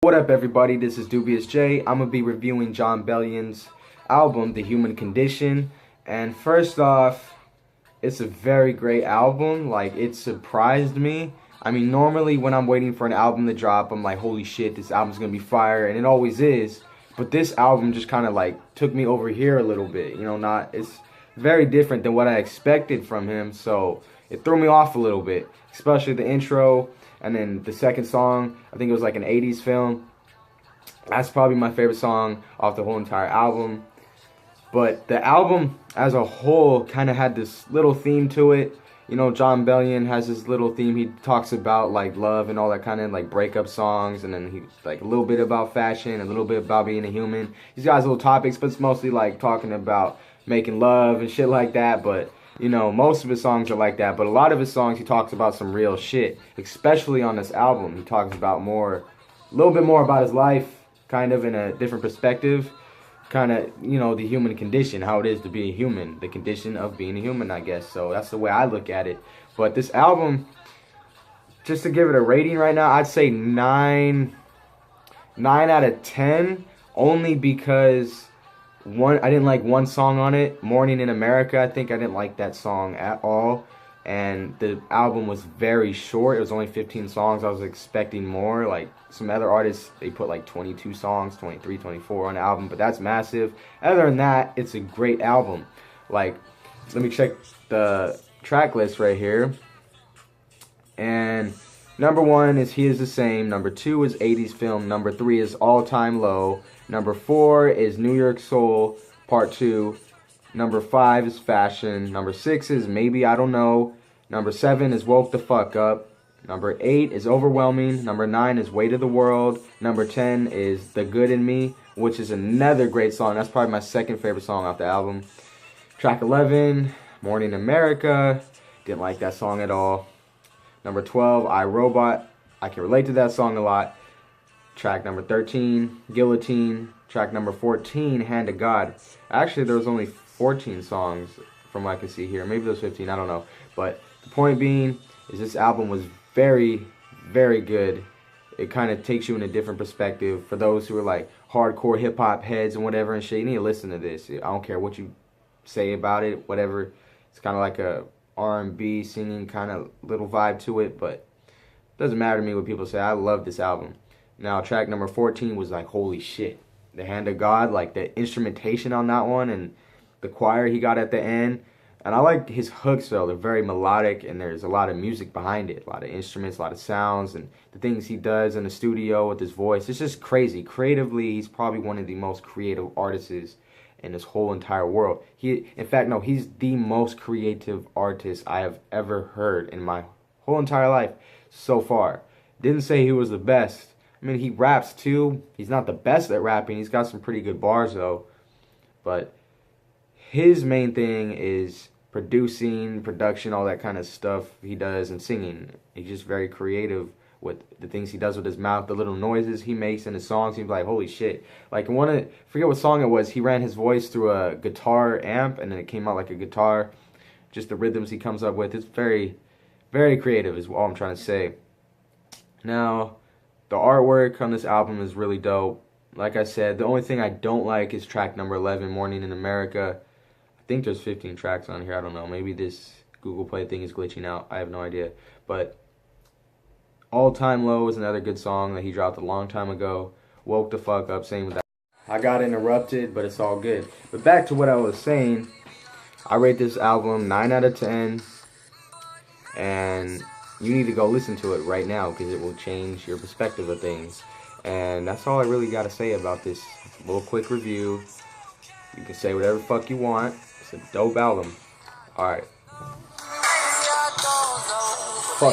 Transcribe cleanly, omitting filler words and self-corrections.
What up, everybody? This is Dubious J. I'm gonna be reviewing Jon Bellion's album, The Human Condition. And first off, it's a very great album. Like, it surprised me. I mean, normally when I'm waiting for an album to drop, I'm like, holy shit, this album's gonna be fire, and it always is. But this album just kind of like took me over here a little bit. You know, it's very different than what I expected from him, so it threw me off a little bit, especially the intro. And then the second song, I think it was like an 80s film. That's probably my favorite song off the whole entire album. But the album as a whole kind of had this little theme to it. You know, Jon Bellion has this little theme. He talks about like love and all that kind of like breakup songs. And then he like a little bit about fashion, a little bit about being a human. He's got his little topics, but it's mostly like talking about making love and shit like that. But you know, most of his songs are like that, but a lot of his songs he talks about some real shit, especially on this album. He talks about a little bit more about his life, kind of in a different perspective, kind of, you know, the human condition, how it is to be a human, the condition of being a human, I guess. So that's the way I look at it. But this album, just to give it a rating right now, I'd say 9 out of 10, only because I didn't like one song on it, Morning in America. I think I didn't like that song at all. And the album was very short. It was only 15 songs. I was expecting more. Like some other artists, they put like 22 songs, 23, 24 on the album, but that's massive. Other than that, it's a great album. Like, let me check the track list right here. And number 1 is He Is the Same. Number 2 is 80s Film. Number 3 is All Time Low. Number 4 is New York Soul Part 2. Number 5 is Fashion. Number 6 is Maybe I Don't Know. Number 7 is Woke the Fuck Up. Number 8 is Overwhelming. Number 9 is Weight of the World. Number 10 is The Good in Me, which is another great song. That's probably my second favorite song off the album. Track 11, Morning America. Didn't like that song at all. Number 12, I, Robot. I can relate to that song a lot. Track number 13, Guillotine. Track number 14, Hand of God. Actually, there was only 14 songs from what I can see here. Maybe there was 15, I don't know. But the point being is this album was very, very good. It kind of takes you in a different perspective. For those who are like hardcore hip-hop heads and whatever and shit, you need to listen to this. I don't care what you say about it, whatever. It's kind of like a R&B singing kind of little vibe to it, but it doesn't matter to me what people say. I love this album. Now, track number 14 was like, holy shit. The Hand of God, like the instrumentation on that one and the choir he got at the end. And I like his hooks, though. They're very melodic, and there's a lot of music behind it. A lot of instruments, a lot of sounds, and the things he does in the studio with his voice. It's just crazy. Creatively, he's probably one of the most creative artists in this whole entire world. In fact, no, he's the most creative artist I have ever heard in my whole entire life so far. Didn't say he was the best. I mean, he raps too. He's not the best at rapping. He's got some pretty good bars, though. But his main thing is producing, production, all that kind of stuff he does, and singing. He's just very creative with the things he does with his mouth, the little noises he makes in his songs. He's like, holy shit. Like, forget what song it was. He ran his voice through a guitar amp, and then it came out like a guitar. Just the rhythms he comes up with. It's very, very creative is all I'm trying to say. Now, the artwork on this album is really dope. Like I said, the only thing I don't like is track number 11, Morning in America. I think there's 15 tracks on here. I don't know. Maybe this Google Play thing is glitching out. I have no idea. But All Time Low is another good song that he dropped a long time ago. Woke the Fuck Up, same with that. I got interrupted, but it's all good. But back to what I was saying. I rate this album 9 out of 10. And you need to go listen to it right now because it will change your perspective of things. And that's all I really got to say about this little quick review. You can say whatever the fuck you want. It's a dope album. Alright.